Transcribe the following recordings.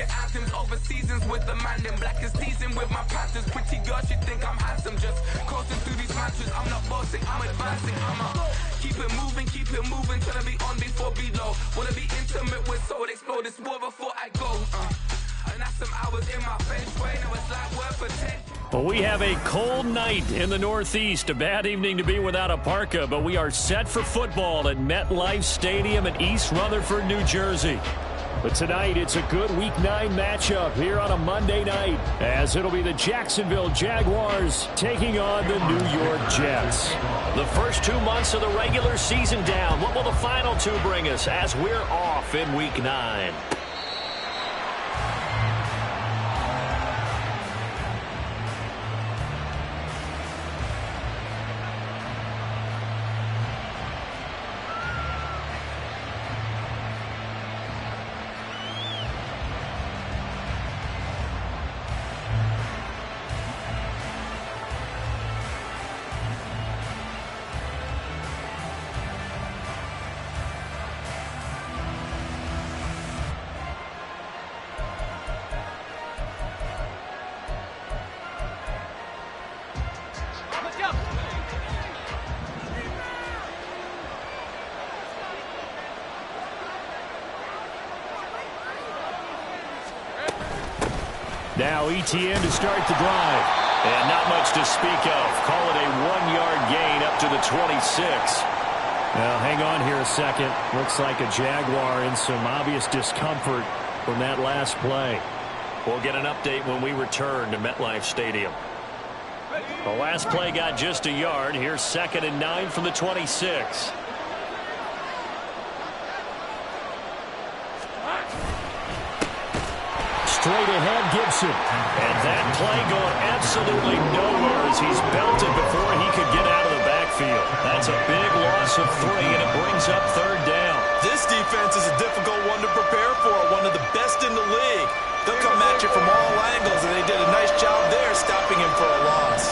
Cricket anthems over seasons with the man in black is teasing with my Panthers. Pretty girls, you think I'm handsome. Just coasting through these mantras. I'm not bossing, I'm advancing. Keep it moving. Tryna be on before below. Wanna be intimate with soul. Explore this war before I go. And that's some hours in my feng shui. Now it's like work for 10. Well, we have a cold night in the Northeast. A bad evening to be without a parka, but we are set for football at MetLife Stadium in East Rutherford, New Jersey. But tonight, it's a good Week 9 matchup here on a Monday night, as it'll be the Jacksonville Jaguars taking on the New York Jets. The first 2 months of the regular season down. What will the final 2 bring us as we're off in Week 9? Now ETN to start the drive. And not much to speak of. Call it a 1-yard gain up to the 26. Now hang on here a second. Looks like a Jaguar in some obvious discomfort from that last play. We'll get an update when we return to MetLife Stadium. The last play got just a yard. Here's 2nd and 9 from the 26. Straight ahead, Gibson. And that play going absolutely nowhere as he's belted before he could get out of the backfield. That's a big loss of 3, and it brings up 3rd down. This defense is a difficult one to prepare for, one of the best in the league. They'll come at you from all angles, and they did a nice job there stopping him for a loss.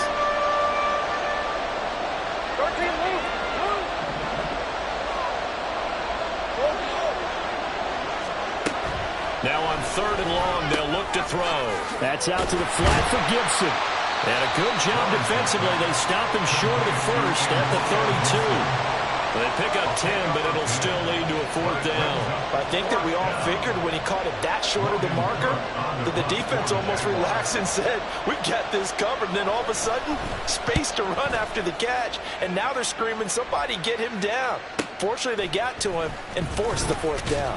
Now on 3rd and long, they'll look to throw. That's out to the flat for Gibson. And a good job defensively. They stop him short of the first at the 32. They pick up 10, but it'll still lead to a 4th down. I think that we all figured when he caught it that short of the marker that the defense almost relaxed and said, we got this covered. And then all of a sudden, space to run after the catch. And now they're screaming, somebody get him down. Fortunately, they got to him and forced the 4th down.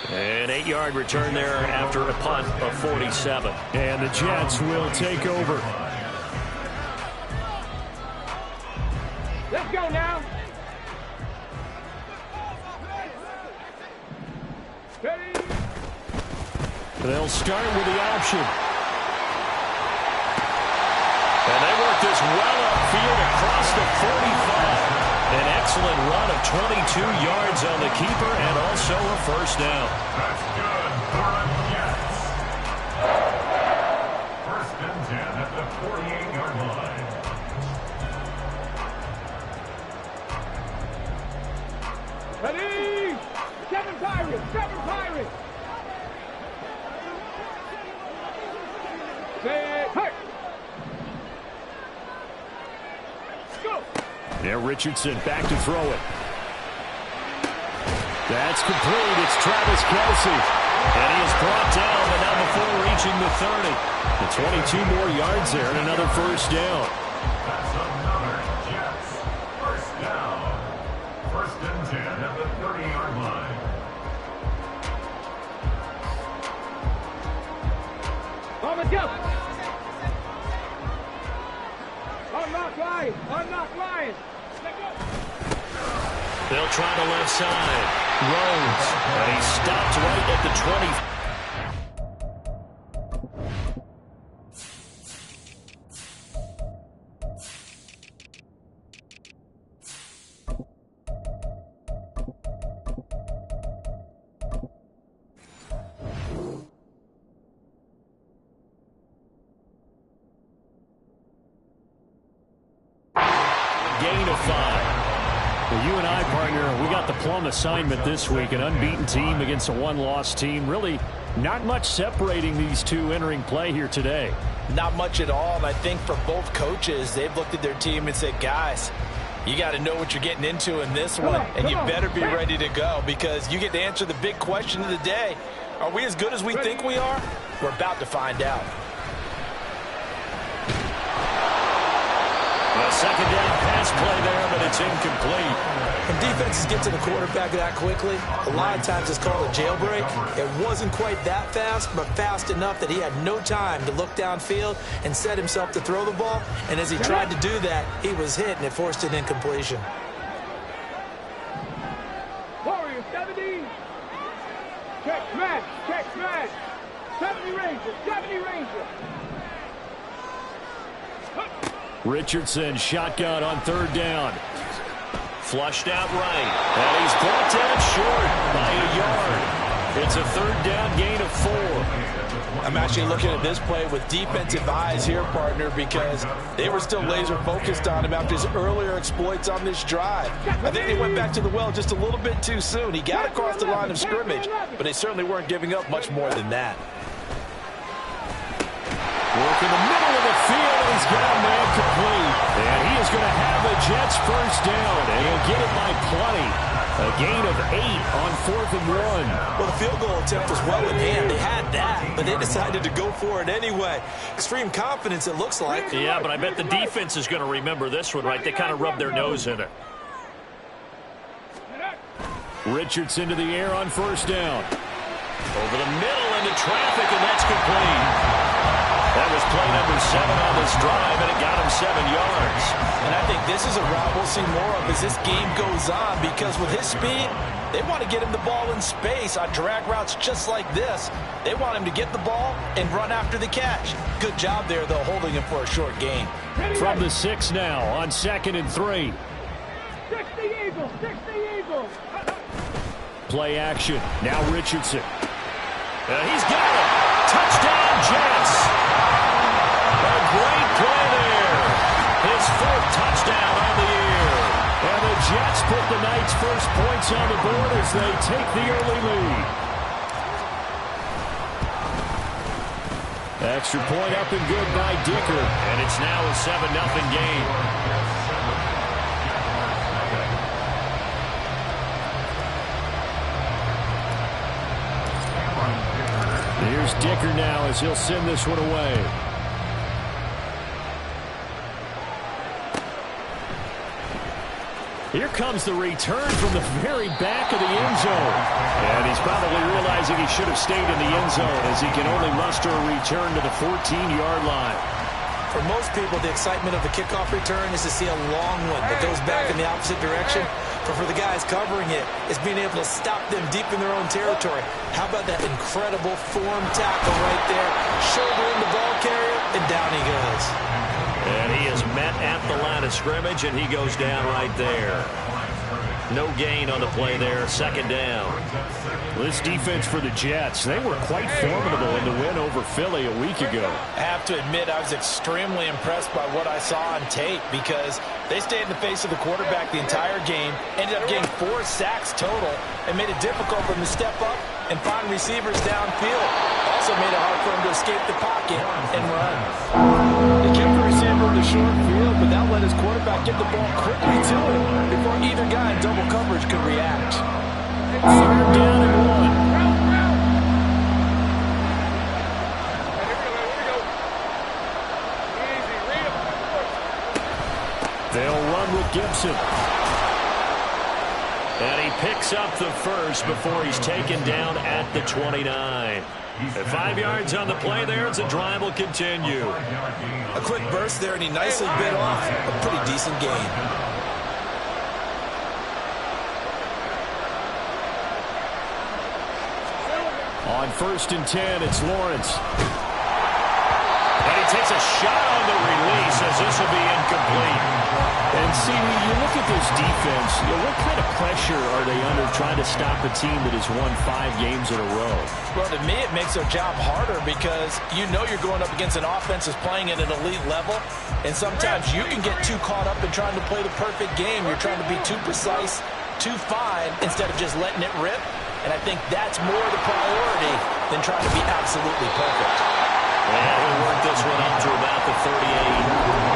An 8-yard return there after a punt of 47. And the Jets will take over. Let's go now. Ready? They'll start with the option. And they work this well upfield across the 45. An excellent run of 22 yards on the keeper and also a 1st down. That's good for the Jets. 1st and 10 at the 48-yard line. Ready? 7 Pirates! 7 Pirates! Say, hey! Go! There, Richardson back to throw it. That's complete. It's Travis Kelce. And he is brought down, but not before reaching the 30. The 22 more yards there and another 1st down. That's another Jets 1st down. 1st and 10 at the 30-yard line. Thomas, go! Unlock Lions! Unlock Lions! They'll try the left side. Rhodes. And he stopped right at the 20. Gain of 5. Well, you and I, partner, we got the plum assignment this week. An unbeaten team against a one-loss team. Really not much separating these two entering play here today. Not much at all, and I think for both coaches, they've looked at their team and said, guys, you got to know what you're getting into in this one, and you better be ready to go because you get to answer the big question of the day. Are we as good as we think we are? We're about to find out. A second down pass play there, but it's incomplete. When defenses get to the quarterback that quickly, a lot of times it's called a jailbreak. It wasn't quite that fast, but fast enough that he had no time to look downfield and set himself to throw the ball. And as he tried to do that, he was hit, and it forced an incompletion. Warrior 70. Check smash. Check smash. 70 Ranger. 70 Ranger. Richardson shotgun on third down. Flushed out right. And he's brought down short by a yard. It's a third down gain of 4. I'm actually looking at this play with defensive eyes here, partner, because they were still laser focused on him after his earlier exploits on this drive. I think they went back to the well just a little bit too soon. He got across the line of scrimmage, but they certainly weren't giving up much more than that. Work in the middle of the field, and he's got a man complete. And he is going to have the Jets first down, and he'll get it by plenty. A gain of 8 on 4th and 1. Well, the field goal attempt was well in hand. They had that, but they decided to go for it anyway. Extreme confidence, it looks like. Yeah, but I bet the defense is going to remember this one, right? They kind of rubbed their nose in it. Richardson to the air on first down. Over the middle into traffic, and that's complete. That was play number 7 on this drive, and it got him 7 yards. And I think this is a route we'll see more of as this game goes on, because with his speed, they want to get him the ball in space on drag routes just like this. They want him to get the ball and run after the catch. Good job there, though, holding him for a short gain. From the 6 now on 2nd and 3. 60 Eagles. 60 Eagles. Play action. Now Richardson. He's got it. Touchdown, Jets. A great play there. His 4th touchdown on the year. And the Jets put the Knights' first points on the board as they take the early lead. Extra point up and good by Dicker. And it's now a 7-0 game. Here's Dicker now as he'll send this one away. Here comes the return from the very back of the end zone. And he's probably realizing he should have stayed in the end zone as he can only muster a return to the 14-yard line. For most people, the excitement of the kickoff return is to see a long one that goes back in the opposite direction. But for the guys covering it, it's being able to stop them deep in their own territory. How about that incredible form tackle right there? Shoulder in the ball carrier, and down he goes. And he is met at the line of scrimmage, and he goes down right there. No gain on the play there, 2nd down. This defense for the Jets, they were quite formidable in the win over Philly a week ago. I have to admit, I was extremely impressed by what I saw on tape because they stayed in the face of the quarterback the entire game, ended up getting 4 sacks total, and made it difficult for him to step up and find receivers downfield. Also made it hard for him to escape the pocket and run. They kept the receiver in the short field, but that let his quarterback get the ball quickly to him before either guy in double coverage could react. 3rd down and 1. They'll run with Gibson. And he picks up the first before he's taken down at the 29. At 5 yards on the play there, the drive will continue. A quick burst there, and he nicely bit off a pretty decent gain. On 1st and 10, it's Lawrence. And he takes a shot on the release as this will be incomplete. And see, you look at this defense, what kind of pressure are they under trying to stop a team that has won 5 games in a row? Well, to me, it makes their job harder because you know you're going up against an offense that's playing at an elite level, and sometimes you can get too caught up in trying to play the perfect game. You're trying to be too precise, too fine, instead of just letting it rip, and I think that's more the priority than trying to be absolutely perfect. And he'll work this one up to about the 38.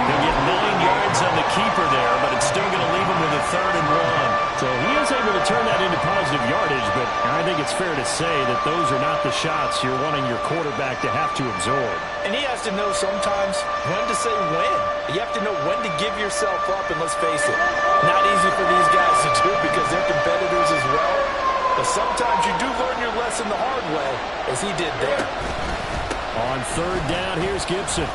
He'll get 9 yards on the keeper there, but it's still going to leave him with a 3rd and 1. So he is able to turn that into positive yardage, but I think it's fair to say that those are not the shots you're wanting your quarterback to have to absorb. And he has to know sometimes when to say when. You have to know when to give yourself up, and let's face it, not easy for these guys to do because they're competitors as well. But sometimes you do learn your lesson the hard way, as he did there. On 3rd down, here's Gibson.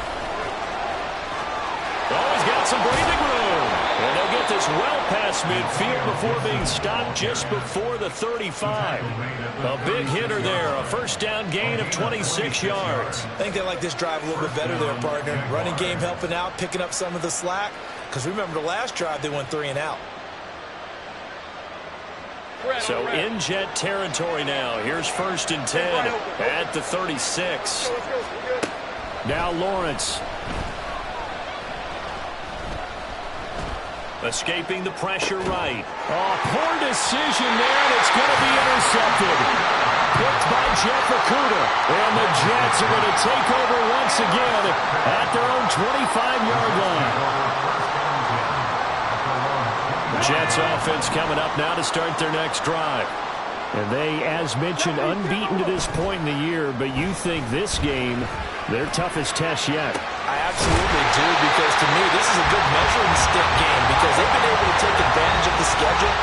Oh, he's got some breathing room. And they'll get this well past midfield before being stopped just before the 35. A big hitter there, a 1st down gain of 26 yards. I think they like this drive a little bit better there, partner. Running game helping out, picking up some of the slack. Because remember the last drive, they went 3 and out. So in jet territory now. Here's 1st and 10 at the 36. Now Lawrence. Escaping the pressure right. Oh, poor decision there, and it's going to be intercepted. Picked by Jeff Okudah. And the Jets are going to take over once again at their own 25-yard line. Jets offense coming up now to start their next drive. And they, as mentioned, unbeaten to this point in the year, but you think this game, their toughest test yet. I absolutely do, because to me, this is a good measuring stick game because they've been able to take advantage of the schedule.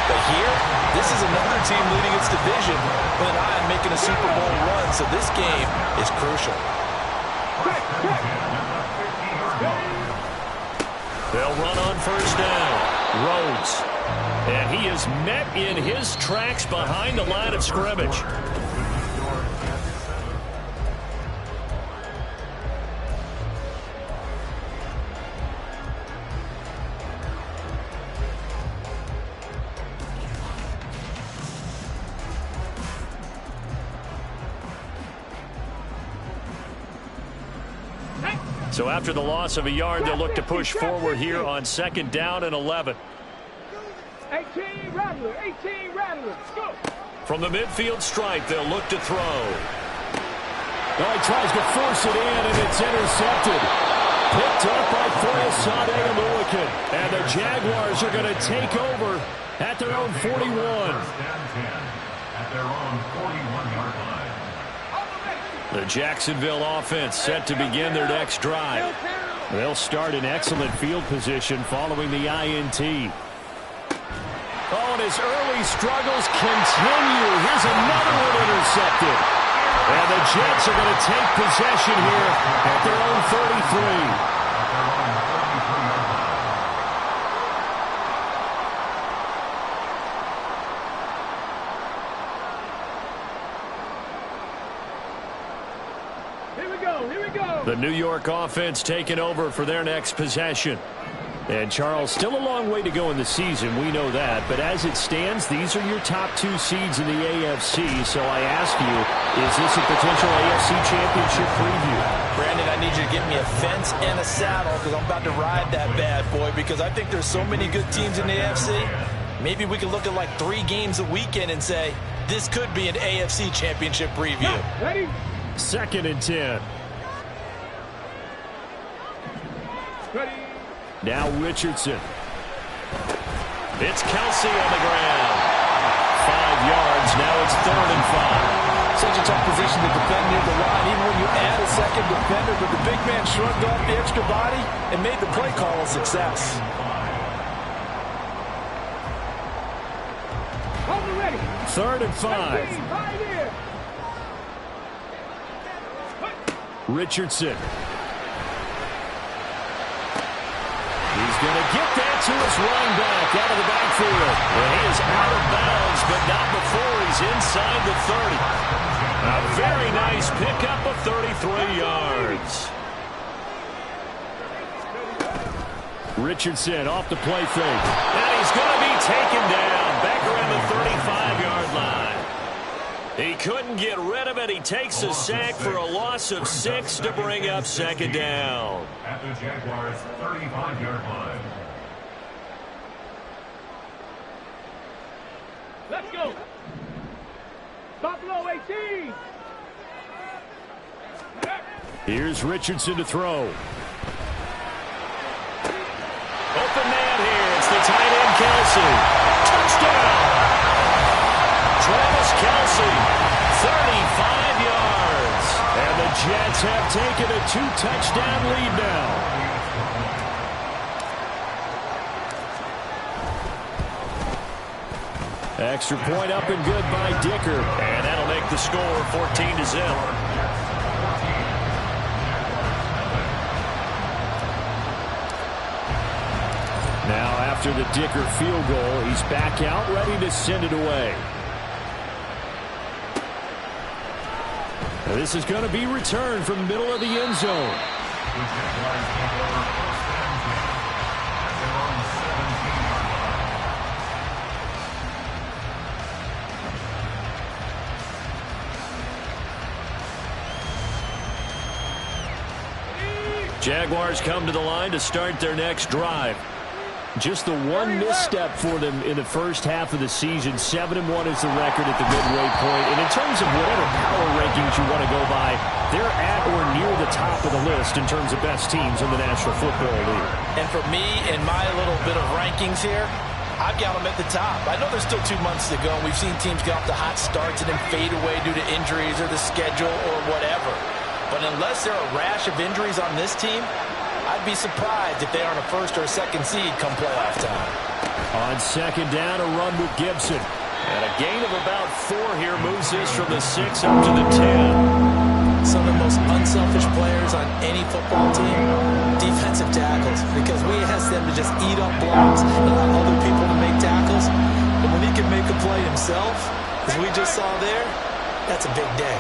But here, this is another team leading its division with an eye on making a Super Bowl run, so this game is crucial. They'll run on 1st down. Rhodes. And he is met in his tracks behind the line of scrimmage. So after the loss of a yard, they'll look to push forward here on 2nd down and 11. 18 Rattler, 18 Rattler, go! From the midfield stripe, they'll look to throw. Oh, he tries to force it in, and it's intercepted. Picked up by Foyesade and Lewickin. And the Jaguars are going to take over at their own 41. At their own 41-yard line. The Jacksonville offense set to begin their next drive. They'll start in excellent field position following the INT. Oh, and his early struggles continue. Here's another one intercepted. And the Jets are going to take possession here at their own 33. The New York offense taking over for their next possession. And, Charles, still a long way to go in the season. We know that. But as it stands, these are your top 2 seeds in the AFC. So I ask you, is this a potential AFC championship preview? Brandon, I need you to get me a fence and a saddle because I'm about to ride that bad boy because I think there's so many good teams in the AFC. Maybe we can look at like 3 games a weekend and say, this could be an AFC championship preview. Ready? 2nd and 10. Ready? Now Richardson. It's Kelsey on the ground. 5 yards. Now it's 3rd and 5. Such a tough position to defend near the line, even when you add a second defender, but the big man shrugged off the extra body and made the play call a success. Hold it ready. 3rd and 5. 18, right here. Richardson. He's going to get that to his running back out of the backfield. And he is out of bounds, but not before he's inside the 30. A very nice pickup of 33 yards. Richardson off the play fake. And he's going to be taken down back around the 35-yard line. He couldn't get rid of it. He takes a sack for a loss of 6 to bring up second down. At the Jaguars' 35-yard line. Let's go. Buffalo 18. Here's Richardson to throw. Open man here. It's the tight end, Kelsey. Touchdown. Travis Kelsey, 35 yards. And the Jets have taken a 2-touchdown lead now. Extra point up and good by Dicker. And that'll make the score 14-0. Now after the Dicker field goal, he's back out ready to send it away. Now this is going to be returned from the middle of the end zone. Jaguars come to the line to start their next drive. Just the one misstep for them in the first half of the season. 7-1 is the record at the midway point. And in terms of whatever power rankings you want to go by, they're at or near the top of the list in terms of best teams in the National Football League. And for me, in my little bit of rankings here, I've got them at the top. I know there's still 2 months to go. We've seen teams get off to hot starts and then fade away due to injuries or the schedule or whatever. But unless there are a rash of injuries on this team, I'd be surprised if they aren't a first or a second seed come playoff time. On second down, a run with Gibson. And a gain of about 4 here moves this from the 6 up to the 10. Some of the most unselfish players on any football team, defensive tackles, because we ask them to just eat up blocks and allow other people to make tackles. But when he can make a play himself, as we just saw there, that's a big day.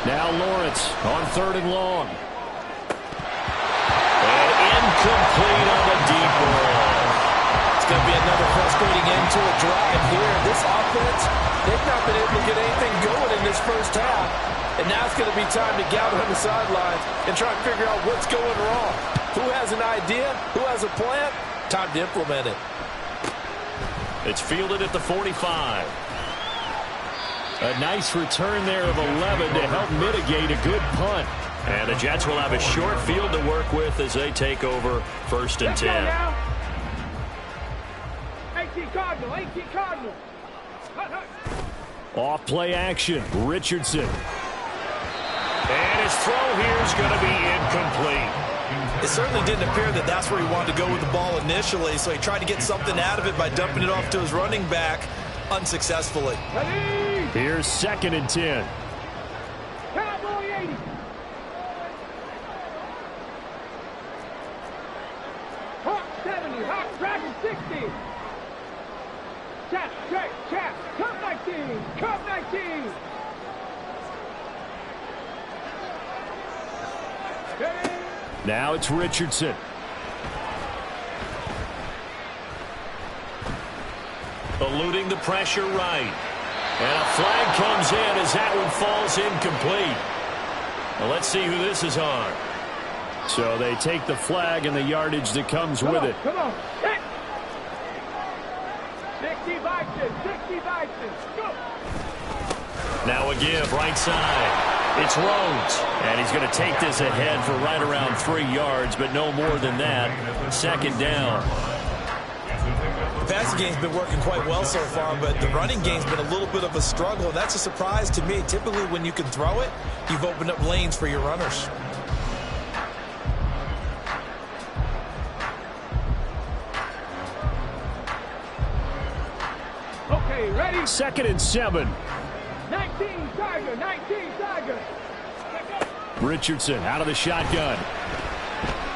Now Lawrence on 3rd and long. And incomplete on the deep ball. It's going to be another frustrating end to a drive here. This offense, they've not been able to get anything going in this first half. And now it's going to be time to gather on the sidelines and try and figure out what's going wrong. Who has an idea? Who has a plan? Time to implement it. It's fielded at the 45. A nice return there of 11 to help mitigate a good punt. And the Jets will have a short field to work with as they take over 1st and 10. 18 Cardinal, 18 Cardinal. Off play action, Richardson. And his throw here is going to be incomplete. It certainly didn't appear that that's where he wanted to go with the ball initially, so he tried to get something out of it by dumping it off to his running back unsuccessfully. Here's 2nd and 10. Cowboy 80. Hawk 70, Hawk Dragon 60. Chap, Cup 19, Cup 19. Now it's Richardson. Eluding the pressure right. And a flag comes in as that one falls incomplete. Well, let's see who this is on. So they take the flag and the yardage that comes with it. Come on. 60 Vikings. Go. Now a give, right side. It's Rhodes. And he's going to take this ahead for right around 3 yards, but no more than that. 2nd down. The passing game's been working quite well so far, but the running game's been a little bit of a struggle, and that's a surprise to me. Typically, when you can throw it, you've opened up lanes for your runners. Okay, ready? 2nd and 7. 19 Tiger. Richardson out of the shotgun.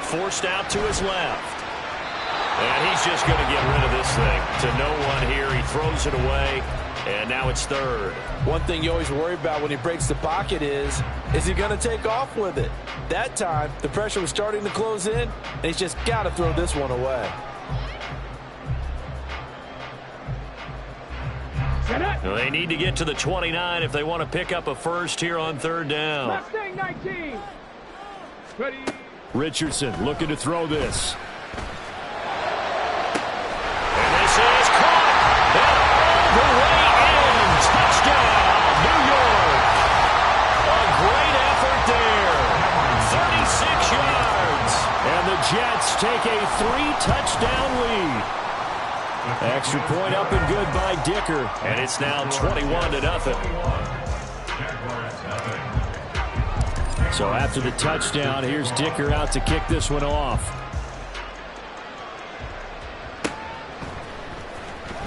Forced out to his left. And he's just going to get rid of this thing to no one here. He throws it away, And now it's third. One thing you always worry about when he breaks the pocket is he going to take off with it? That time, the pressure was starting to close in, and he's just got to throw this one away. Well, they need to get to the 29 if they want to pick up a first here on third down. Mustang 19. Ready. Richardson looking to throw this. And this is caught. And all the way in. Touchdown, New York. A great effort there. 36 yards. And the Jets take a 3-touchdown lead. Extra point up and good by Dicker. And it's now 21-0. So after the touchdown, here's Dicker out to kick this one off.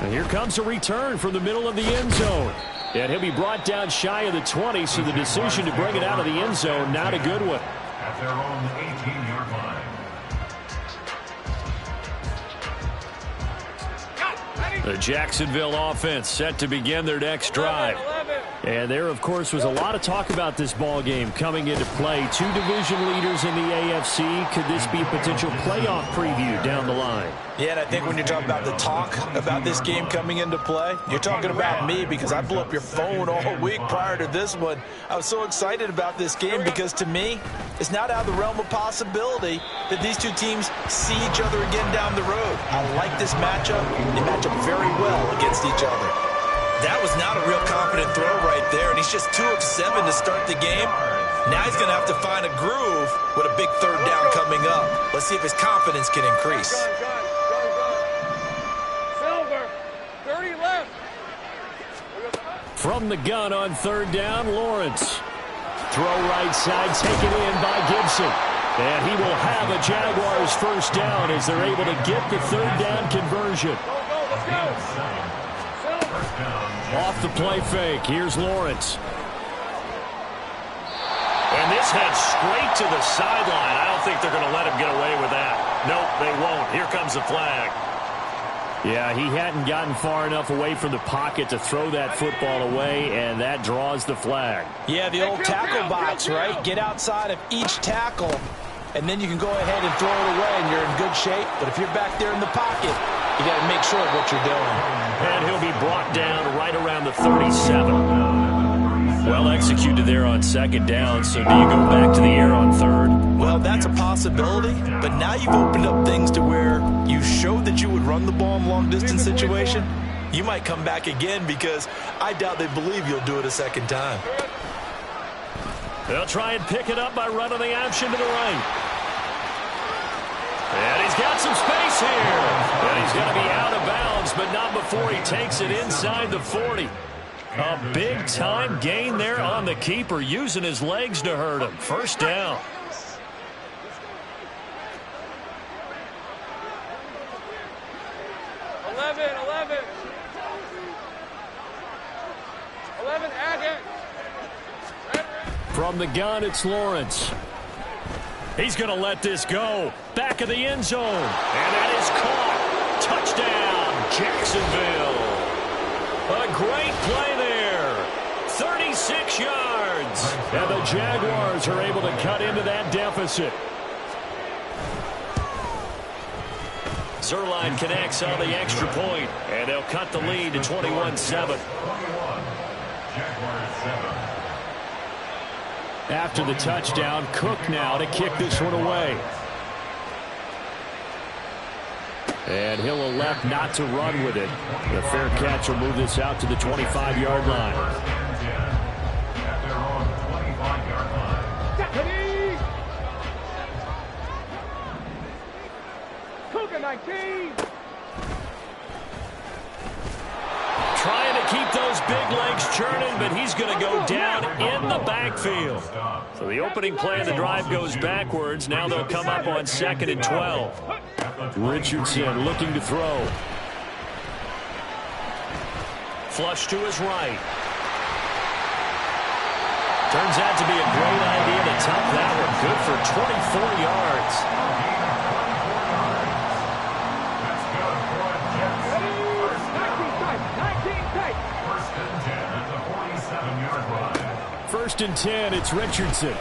And here comes a return from the middle of the end zone. And he'll be brought down shy of the 20, so the decision to bring it out of the end zone, not a good one. At their own 18-yard line. The Jacksonville offense set to begin their next drive. 11. And there, of course, was a lot of talk about this ball game coming into play. Two division leaders in the AFC. Could this be a potential playoff preview down the line? Yeah, and I think when you're talking about the talk about this game coming into play, you're talking about me because I blew up your phone all week prior to this one. I was so excited about this game because, to me, it's not out of the realm of possibility that these two teams see each other again down the road. I like this matchup. They match up very well against each other. That was not a real confident throw right there, and he's just 2 of 7 to start the game. Now he's going to have to find a groove with a big third down coming up. Let's see if his confidence can increase. Silver. 30 left. From the gun on third down, Lawrence. Throw right side, taken in by Gibson. And he will have a Jaguars first down as they're able to get the third down conversion. Let's go. Off the play fake, here's Lawrence. And this heads straight to the sideline. I don't think they're going to let him get away with that. Nope, they won't. Here comes the flag. Yeah, he hadn't gotten far enough away from the pocket to throw that football away, and that draws the flag. Yeah, the old tackle box, right? Get outside of each tackle, and then you can go ahead and throw it away, and you're in good shape. But if you're back there in the pocket, you got to make sure of what you're doing. And he'll be brought down right around the 37. Well executed there on second down, so do you go back to the air on third? Well, that's a possibility, but now you've opened up things to where you showed that you would run the ball in long-distance situation. You might come back again because I doubt they believe you'll do it a second time. They'll try and pick it up by running the option to the right. And he's got some space here. And he's going to be out of bounds, but not before he takes it inside the 40. A big-time gain there on the keeper, using his legs to hurt him. First down. From the gun, it's Lawrence. He's going to let this go. Back of the end zone. And that is caught. Touchdown, Jacksonville. A great play there. 36 yards. And the Jaguars are able to cut into that deficit. Zerline connects on the extra point, and they'll cut the lead to 21-7. After the touchdown, Cook now to kick this one away. And he'll elect not to run with it. The fair catch will move this out to the 25-yard line. Cougar 19. Trying to keep those big legs churning, but he's going to go down in the backfield. So the opening play of the drive goes backwards. Now they'll come up on 2nd and 12. Richardson looking to throw. Flush to his right. Turns out to be a great idea to tuck that one. Good for 24 yards. first and 10. It's Richardson.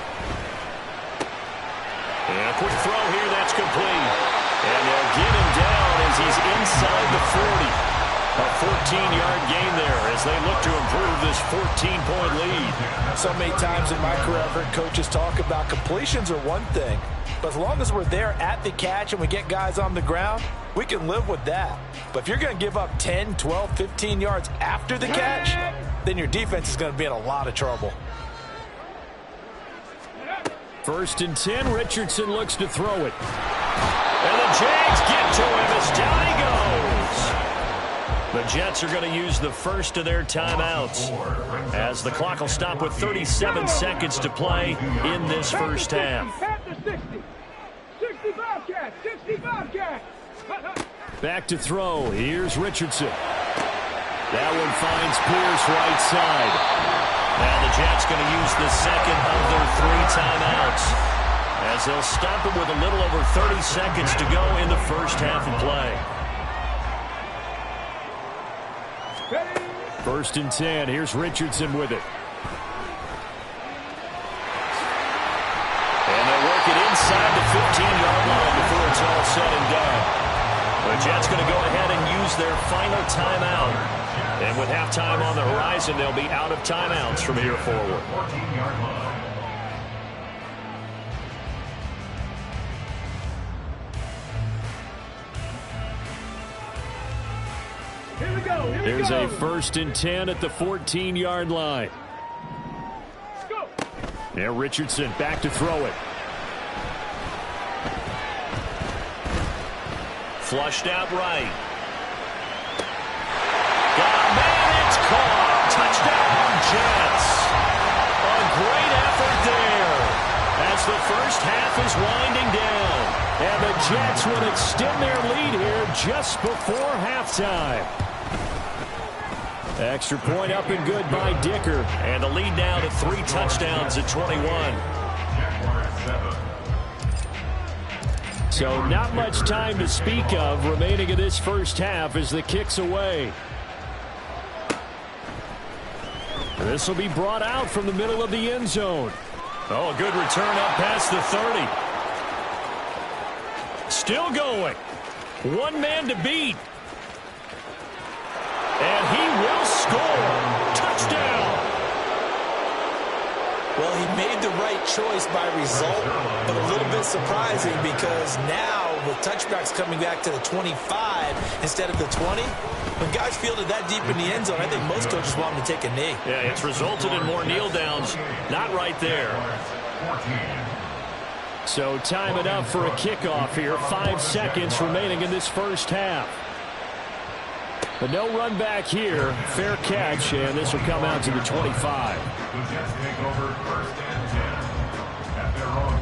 And a quick throw here. That's complete. And they'll get him down as he's inside the 40. A 14-yard gain there as they look to improve this 14-point lead. So many times in my career, I've heard coaches talk about completions are one thing. But as long as we're there at the catch and we get guys on the ground, we can live with that. But if you're going to give up 10, 12, 15 yards after the catch, then your defense is going to be in a lot of trouble. First and 10, Richardson looks to throw it. And the Jags get to him as down he goes. The Jets are going to use the first of their timeouts as the clock will stop with 37 seconds to play in this first half. 65 catch, 65 catch. Back to throw. Here's Richardson. That one finds Pierce right side. Now the Jets going to use the second of their 3 timeouts as they'll stop it with a little over 30 seconds to go in the first half of play. First and 10. Here's Richardson with it. And they'll work it inside the 15-yard line before it's all said and done. The Jets going to go ahead and use their final timeout. And with halftime on the horizon, they'll be out of timeouts from here forward. 14-yard line. Here we go. There's a first and 10 at the 14-yard line. Go. Now Richardson back to throw it. Flushed out right. Got a man, it's caught. Touchdown, Jets. A great effort there as the first half is winding down. And the Jets will extend their lead here just before halftime. Extra point up and good by Dicker. And the lead now to 3 touchdowns at 21. So not much time to speak of remaining in this first half as the kick's away. This will be brought out from the middle of the end zone. Oh, a good return up past the 30. Still going. One man to beat. And he will score. Touchdown. Well, he made the right choice by result, but a little bit surprising because now with touchbacks coming back to the 25 instead of the 20, when guys fielded that deep in the end zone, I think most coaches want them to take a knee. Yeah, it's resulted in more kneel downs. Not right there. So time it up for a kickoff here. 5 seconds remaining in this first half. But no run back here. Fair catch, and this will come out to the 25. The Jets take over first and 10 at their own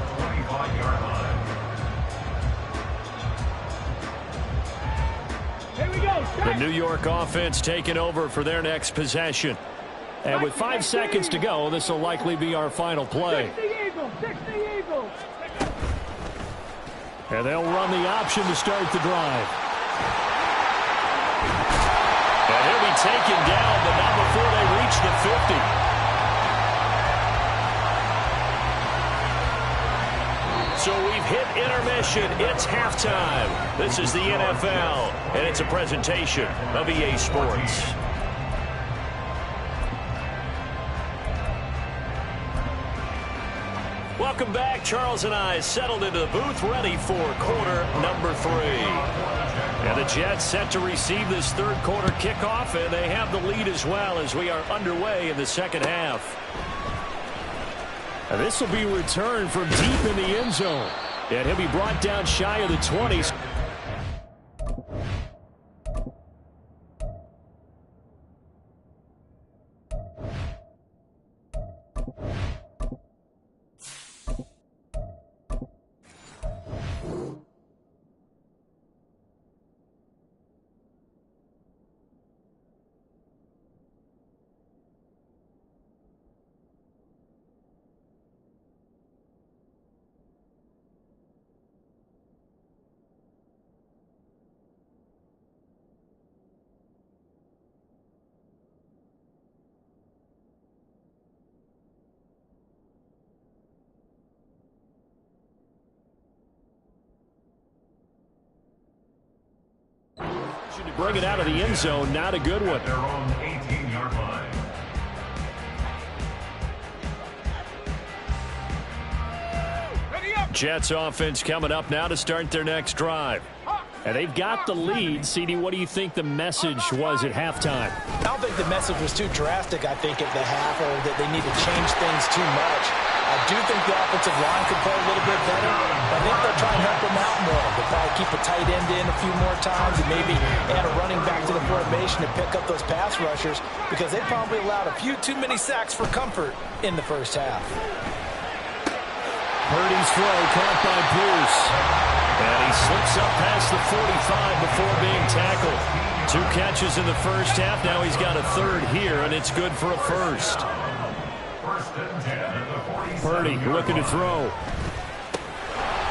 25-yard line. Here we go. The New York offense taking over for their next possession. And with 5 seconds to go, this will likely be our final play. 60 Eagles. And they'll run the option to start the drive. And he'll be taken down, but not before they reach the 50. So we've hit intermission. It's halftime. This is the NFL, and it's a presentation of EA Sports. Welcome back. Charles and I settled into the booth ready for quarter number 3. And the Jets set to receive this third quarter kickoff, and they have the lead as well as we are underway in the second half. And this will be returned from deep in the end zone. And he'll be brought down shy of the 20s. Bring it out of the end zone, not a good one. Their own 18-yard line. Jets offense coming up now to start their next drive. And they've got the lead. CD, what do you think the message was at halftime? I don't think the message was too drastic, I think, at the half, or that they need to change things too much. I do think the offensive line could play a little bit better. I think they'll try and help them out more. They'll probably keep a tight end in a few more times and maybe add a running back to the formation to pick up those pass rushers, because they probably allowed a few too many sacks for comfort in the first half. Purdy's throw caught by Bruce. And he slips up past the 45 before being tackled. 2 catches in the first half. Now he's got a third here, and it's good for a first. First and 10 at the 47. Purdy looking to throw.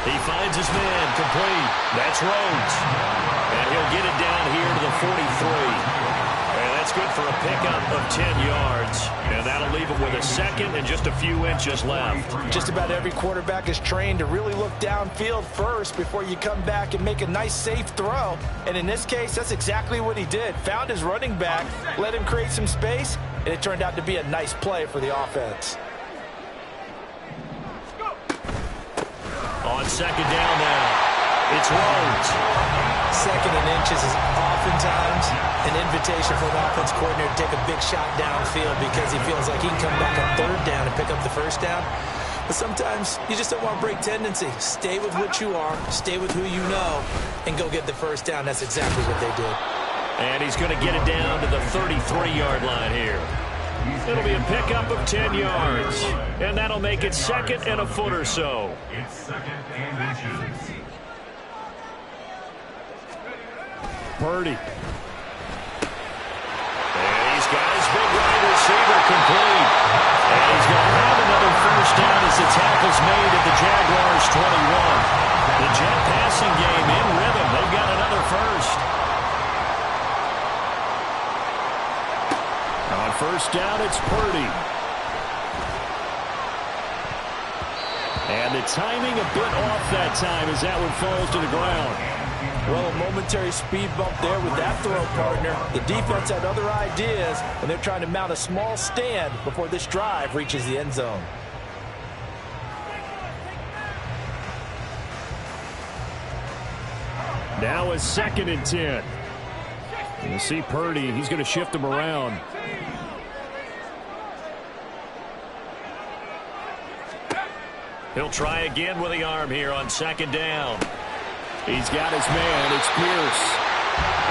He finds his man complete. That's Rhodes. And he'll get it down here to the 43. And that's good for a pickup of 10 yards. And that'll leave him with a second and just a few inches left. Just about every quarterback is trained to really look downfield first before you come back and make a nice, safe throw. And in this case, that's exactly what he did. Found his running back, let him create some space, and it turned out to be a nice play for the offense. On second down now, it's Rhodes. Second and inches is oftentimes an invitation for an offense coordinator to take a big shot downfield because he feels like he can come back on third down and pick up the first down. But sometimes you just don't want to break tendency. Stay with what you are, stay with who you know, and go get the first down. That's exactly what they did. And he's going to get it down to the 33-yard line here. It'll be a pickup of 10 yards. And that'll make it second and a foot or so. It's second and inches. Purdy. And he's got his big wide receiver complete. And he's going to have another first down as the tackle's made at the Jaguars' 21. The Jet passing game in rhythm. They've got another first. On first down, it's Purdy. And the timing a bit off that time as that one falls to the ground. Well, a momentary speed bump there with that throw, partner. The defense had other ideas, and they're trying to mount a small stand before this drive reaches the end zone. Now a second and 10. And you see Purdy, he's going to shift him around. He'll try again with the arm here on second down. He's got his man. It's Pierce.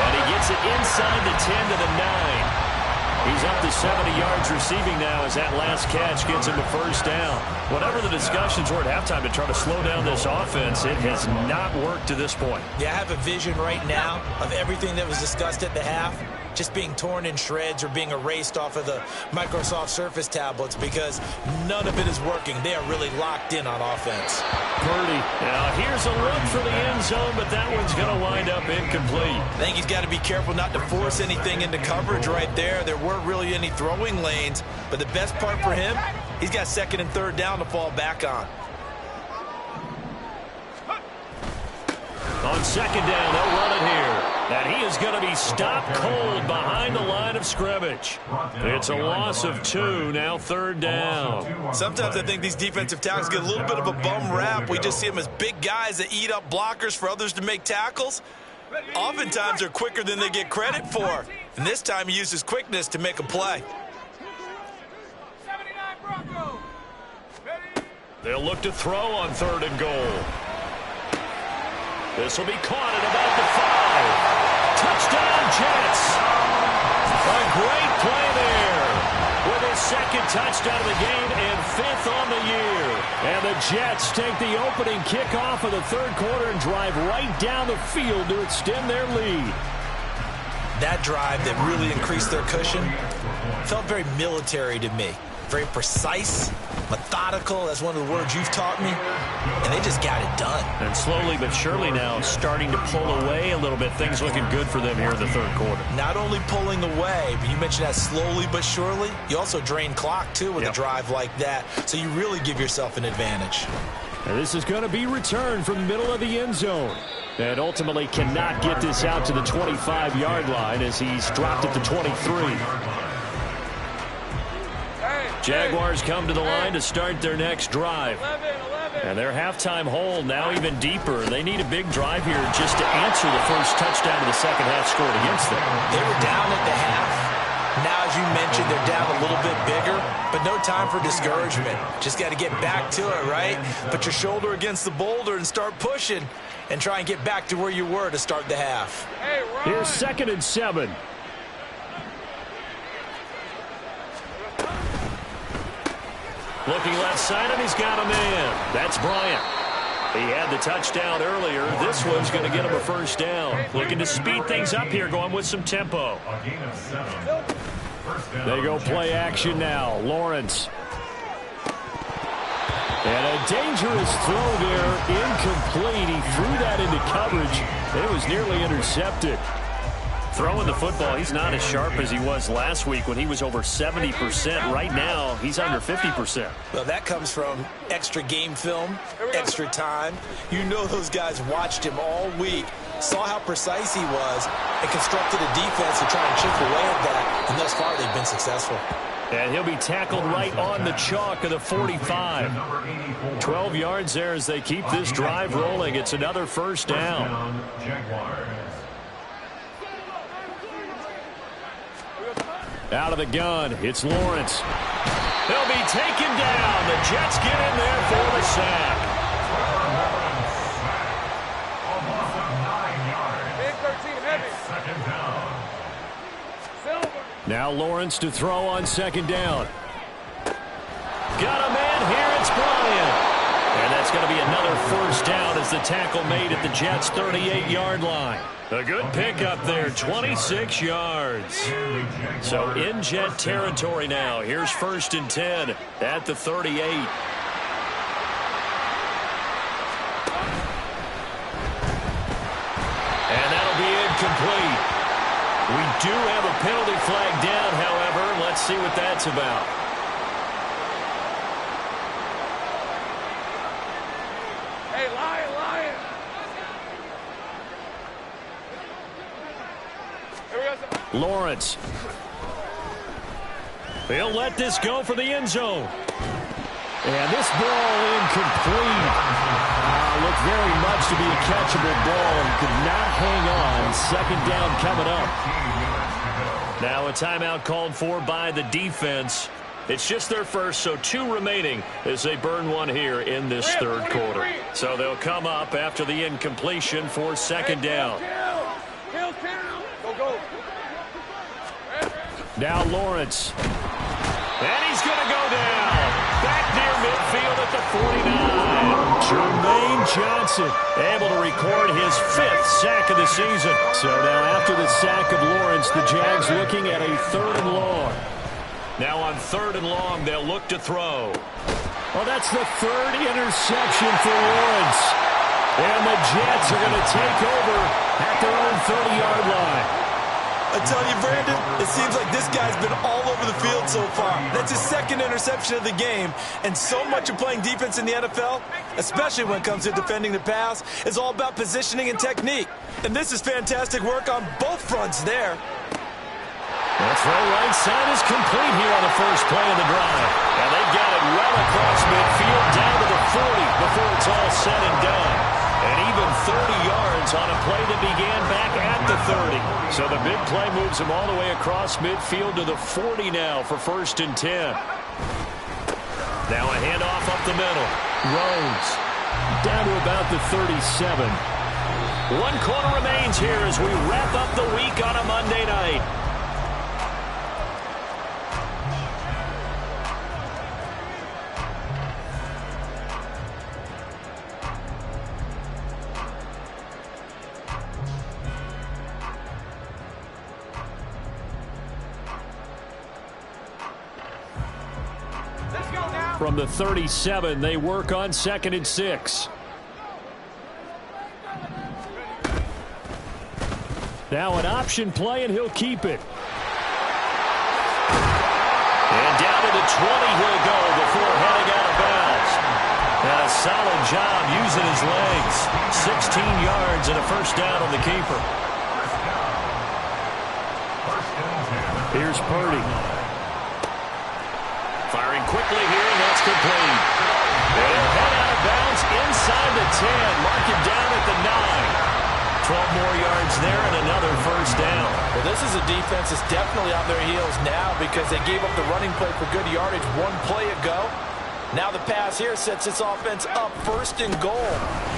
And he gets it inside the 10 to the 9. He's up to 70 yards receiving now as that last catch gets him a first down. Whatever the discussions were at halftime to try to slow down this offense, it has not worked to this point. Yeah, I have a vision right now of everything that was discussed at the half just being torn in shreds or being erased off of the Microsoft Surface tablets because none of it is working. They are really locked in on offense. Purdy. Now here's a look for the end zone, but that one's going to wind up incomplete. I think he's got to be careful not to force anything into coverage right there. There weren't really any throwing lanes, but the best part for him, he's got second and third down to fall back on. On second down, they'll run it here. And he is going to be stopped cold behind the line of scrimmage. It's a loss of 2, now third down. Sometimes I think these defensive tackles get a little bit of a bum rap. We just see them as big guys that eat up blockers for others to make tackles. Oftentimes they're quicker than they get credit for. And this time he uses quickness to make a play. They'll look to throw on third and goal. This will be caught at about the 5. Touchdown, Jets. A great play there. With his second touchdown of the game and 5th on the year. And the Jets take the opening kickoff of the third quarter and drive right down the field to extend their lead. That drive that really increased their cushion felt very military to me. Very precise, methodical, that's one of the words you've taught me, and they just got it done. And slowly but surely now starting to pull away a little bit. Things looking good for them here in the third quarter. Not only pulling away, but you mentioned that slowly but surely. You also drain clock, too, with a drive like that, so you really give yourself an advantage. And this is going to be returned from the middle of the end zone. And ultimately cannot get this out to the 25-yard line as he's dropped at the 23. Jaguars come to the line to start their next drive. And their halftime hole now even deeper. They need a big drive here just to answer the first touchdown of the second half scored against them. They were down at the half. Now, as you mentioned, they're down a little bit bigger, but no time for discouragement. Just got to get back to it, right? Put your shoulder against the boulder and start pushing and try and get back to where you were to start the half. Here's 2nd and 7. Looking left side, and he's got a man. That's Bryant. He had the touchdown earlier. This one's going to get him a first down. Looking to speed things up here, going with some tempo. They go play action now. Lawrence. And a dangerous throw there. Incomplete. He threw that into coverage. It was nearly intercepted. Throwing the football, he's not as sharp as he was last week when he was over 70%. Right now, he's under 50%. Well, that comes from extra game film, extra time. You know those guys watched him all week, saw how precise he was, and constructed a defense to try and chip away at that. And thus far, they've been successful. And he'll be tackled right on the chalk of the 45. 12 yards there as they keep this drive rolling. It's another first down. Out of the gun, it's Lawrence. They'll be taken down. The Jets get in there for the sack. Now Lawrence to throw on 2nd down. Got a man here, it's Bryant. And that's going to be another first down as the tackle made at the Jets' 38-yard line. A good pickup there, 26 yards. So in Jet territory now. Here's 1st and 10 at the 38. And that'll be incomplete. We do have a penalty flag down, however. Let's see what that's about. Hey, Lion. Lawrence. He'll let this go for the end zone. And this ball incomplete. Looked very much to be a catchable ball and could not hang on. 2nd down coming up. Now a timeout called for by the defense. It's just their first, so 2 remaining as they burn one here in this 3rd quarter. So they'll come up after the incompletion for 2nd down. Go. Now Lawrence. And he's going to go down. Back near midfield at the 49. Jermaine Johnson able to record his 5th sack of the season. So now after the sack of Lawrence, the Jags looking at a 3rd and long. Now on 3rd and long, they'll look to throw. Well, that's the 3rd interception for Lawrence. And the Jets are going to take over at their own 30-yard line. I tell you, Brandon, it seems like this guy's been all over the field so far. That's his 2nd interception of the game. And so much of playing defense in the NFL, especially when it comes to defending the pass, is all about positioning and technique. And this is fantastic work on both fronts there. The throw right side is complete here on the first play of the drive. And they got it well across midfield down to the 40 before it's all said and done. And even 30 yards on a play that began back at the 30. So the big play moves them all the way across midfield to the 40 now for 1st and 10. Now a handoff up the middle. Rhodes down to about the 37. 1 quarter remains here as we wrap up the week on a Monday night. From the 37, they work on 2nd and 6. Now an option play, and he'll keep it. And down to the 20 he'll go before heading out of bounds. And a solid job 16 yards and a first down on the keeper. Here's Purdy. Firing quickly here, and that's complete. And head out of bounds inside the 10. Mark him down at the 9. 12 more yards there and another first down. Well, this is a defense that's definitely on their heels now because they gave up the running play for good yardage one play ago. Now the pass here sets this offense up first and goal.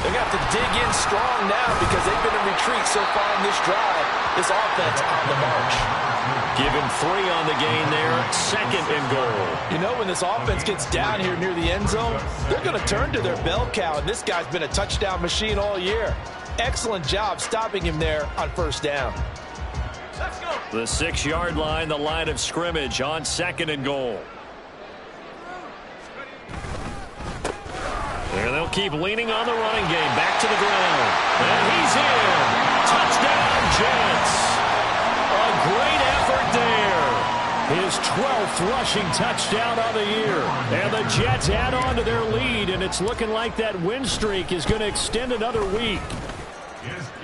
They're going to have to dig in strong now because they've been in retreat so far in this drive. This offense on the march. Give him 3 on the gain there. Second and goal. You know, when this offense gets down here near the end zone, they're going to turn to their bell cow, and this guy's been a touchdown machine all year. Excellent job stopping him there on first down. Let's go. The 6-yard line, the line of scrimmage on second and goal. And they'll keep leaning on the running game. Back to the ground. And he's in. Touchdown, Jets. A great effort there. His 12th rushing touchdown of the year. And the Jets add on to their lead, and it's looking like that win streak is going to extend another week.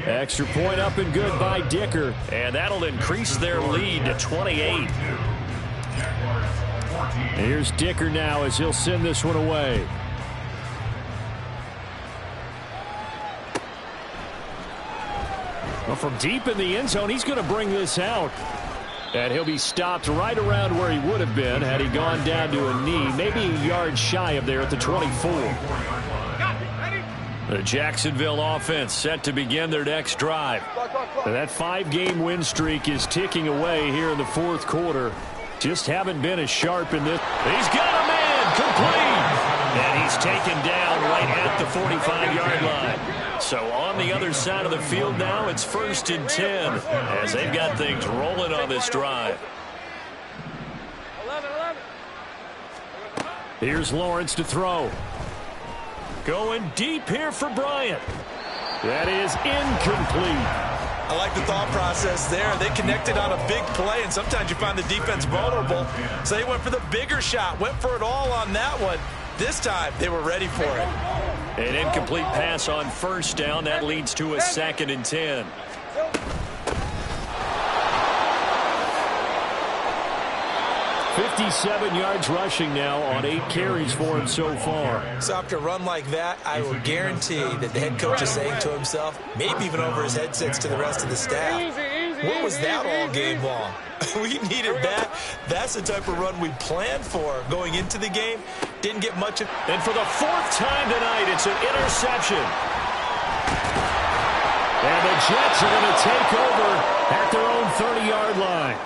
Extra point up and good by Dicker, and that'll increase their lead to 28. Here's Dicker now as he'll send this one away. Well, from deep in the end zone, he's going to bring this out. And he'll be stopped right around where he would have been had he gone down to a knee, maybe a yard shy of there at the 24. The Jacksonville offense set to begin their next drive. That 5-game win streak is ticking away here in the fourth quarter. Just haven't been as sharp in this. He's got a man complete. And he's taken down right at the 45-yard line. So on the other side of the field now, it's 1st and 10 as they've got things rolling on this drive. 11. Here's Lawrence to throw. Going deep here for Bryant. That is incomplete. I like the thought process there. They connected on a big play, and sometimes you find the defense vulnerable. So they went for the bigger shot, went for it all on that one. This time, they were ready for it. An incomplete pass on first down. That leads to a 2nd and 10. $57 yards rushing now on 8 carries for him so far. So after a run like that, I will guarantee that the head coach is saying to himself, maybe even over his headsets to the rest of the staff, what was that all game long? We needed that. That's the type of run we planned for going into the game. Didn't get much of. And for the 4th time tonight, it's an interception. And the Jets are going to take over at their own 30-yard line.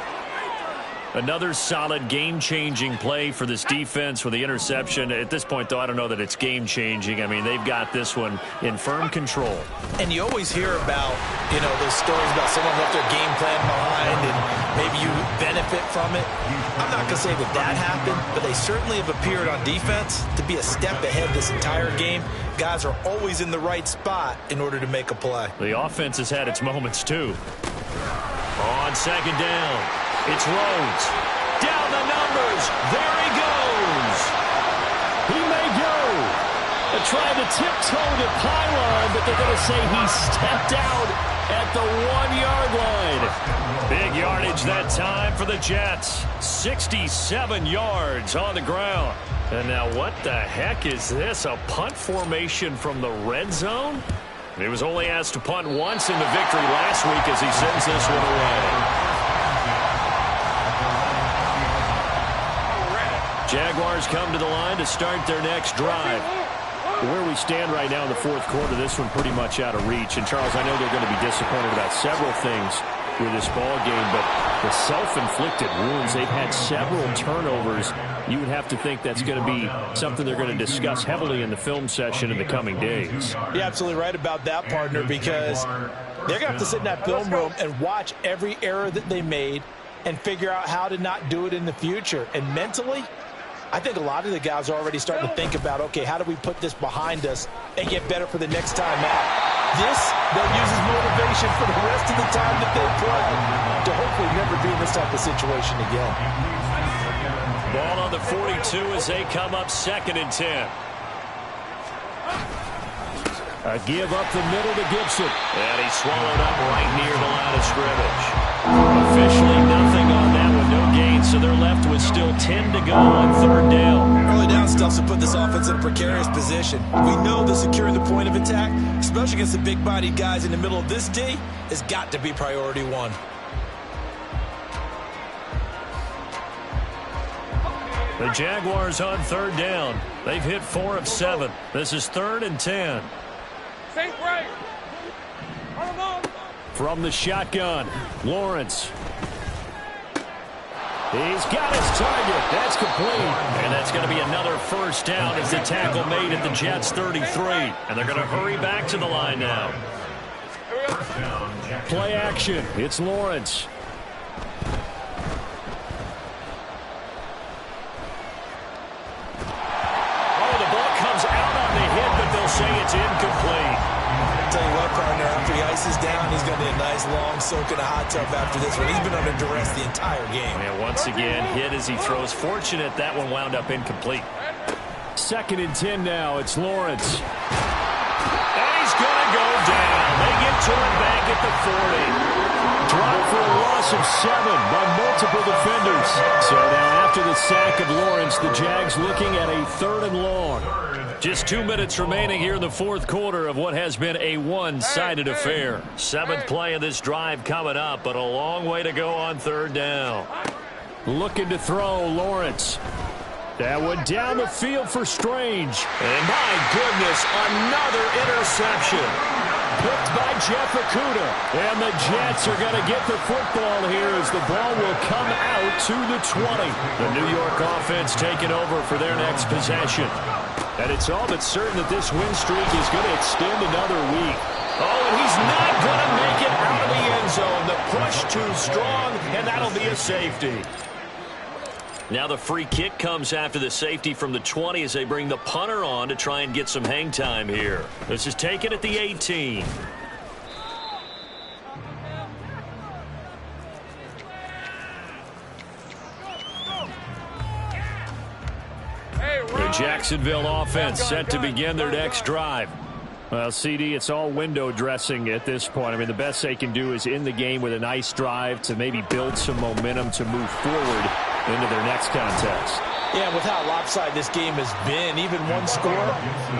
Another solid game-changing play for this defense with the interception. At this point, though, I don't know that it's game-changing. I mean, they've got this one in firm control. And you always hear about, those stories about someone left their game plan behind and maybe you benefit from it. I'm not going to say that happened, but they certainly have appeared on defense to be a step ahead this entire game. Guys are always in the right spot in order to make a play. The offense has had its moments, too. On second down. It's Rhodes. Down the numbers. There he goes. He may go. They're trying to tiptoe the pylon, but they're going to say he stepped out at the 1-yard line. Big yardage that time for the Jets. 67 yards on the ground. And now what the heck is this? A punt formation from the red zone? He was only asked to punt once in the victory last week as he sends this one away. Jaguars come to the line to start their next drive. Where we stand right now in the fourth quarter, this one pretty much out of reach. And, Charles, I know they're going to be disappointed about several things with this ball game, but the self-inflicted wounds, they've had several turnovers. You would have to think that's going to be something they're going to discuss heavily in the film session in the coming days. You're absolutely right about that, partner, because they're going to have to sit in that film room and watch every error that they made and figure out how to not do it in the future. And mentally, I think a lot of the guys are already starting to think about, okay, how do we put this behind us and get better for the next time out? This, they'll use as motivation for the rest of the time that they play to hopefully never be in this type of situation again. Ball on the 42 as they come up 2nd and 10. A give up the middle to Gibson. And he swallowed up right near the line of scrimmage. Officially nothing on that one. No gain, so they're left with still 10 to go on third down. Early down stuff to put this offense in a precarious position. We know that securing the point of attack, especially against the big-bodied guys in the middle of this D, has got to be priority one. The Jaguars on third down. They've hit 4 of 7. This is 3rd and 10. From the shotgun, Lawrence. He's got his target. That's complete. And that's going to be another first down as the tackle made at the Jets' 33. And they're going to hurry back to the line now. Play action. It's Lawrence. Oh, the ball comes out on the hit, but they'll say it's incomplete. Tell you what, partner, after he ices down, he's going to need a nice long soak in a hot tub after this one. He's been under duress the entire game. And once again, hit as he throws. Fortunate that one wound up incomplete. 2nd and 10 now. It's Lawrence. And he's going to go down. They get to him back at the 40. Dropped for a loss of 7 by multiple defenders. So now after the sack of Lawrence, the Jags looking at a 3rd and long. Just 2 minutes remaining here in the 4th quarter of what has been a one-sided affair. 7th play of this drive coming up, but a long way to go on third down. Looking to throw, Lawrence. That one down the field for Strange. And my goodness, another interception. Picked by Jeff Okudah. And the Jets are going to get the football here as the ball will come out to the 20. The New York offense taking over for their next possession. And it's all but certain that this win streak is going to extend another week. Oh, and he's not going to make it out of the end zone. The push too strong, and that'll be a safety. Now the free kick comes after the safety from the 20 as they bring the punter on to try and get some hang time here. This is taken at the 18. The Jacksonville offense set to begin their next drive. Well, CD, it's all window dressing at this point. I mean, the best they can do is in the game with a nice drive to maybe build some momentum to move forward into their next contest. Yeah, with how lopsided this game has been, even one score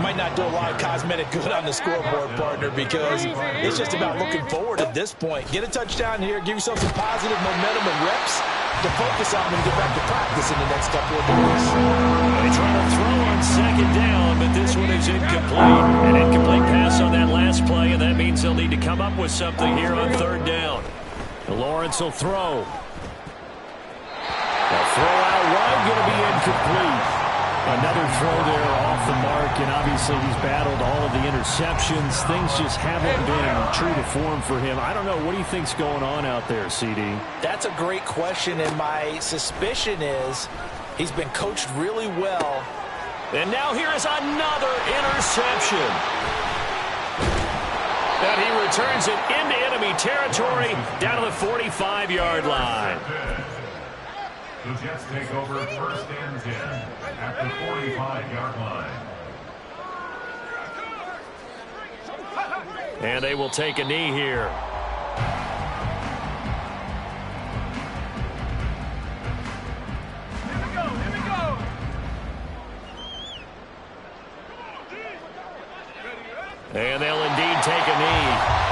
might not do a lot of cosmetic good on the scoreboard, partner, because it's just about looking forward at this point. Get a touchdown here, give yourself some positive momentum and reps to focus on when you get back to practice in the next couple of days. They try to throw on 2nd down, but this one is incomplete. An incomplete pass on that last play, and that means they'll need to come up with something here on 3rd down. Lawrence will throw. The throw out wide going to be incomplete. Another throw there off the mark, and obviously he's battled all of the interceptions. Things just haven't been true to form for him. I don't know. What do you think's going on out there, CD? That's a great question, and my suspicion is he's been coached really well. And now here is another interception. And he returns it into enemy territory down to the 45-yard line. The Jets take over 1st and 10 at the 45-yard line. And they will take a knee here. Here we go. And they'll indeed take a knee.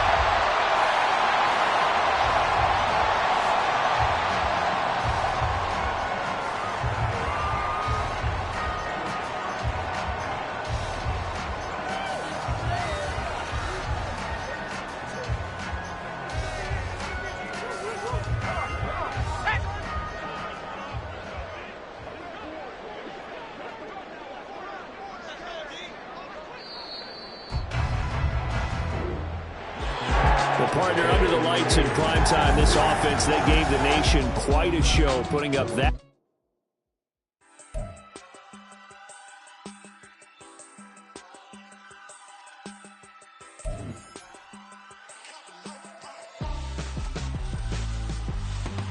Partner, under the lights in primetime, this offense, they gave the nation quite a show, putting up that.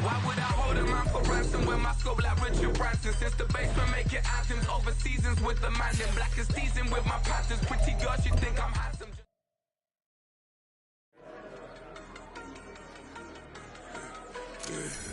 Why would I hold him out for ransom when my scope like Richard Branson? Since the basement making items over seasons with the man in black is seasoned with my patterns. Pretty girl, she think I'm handsome. Yeah.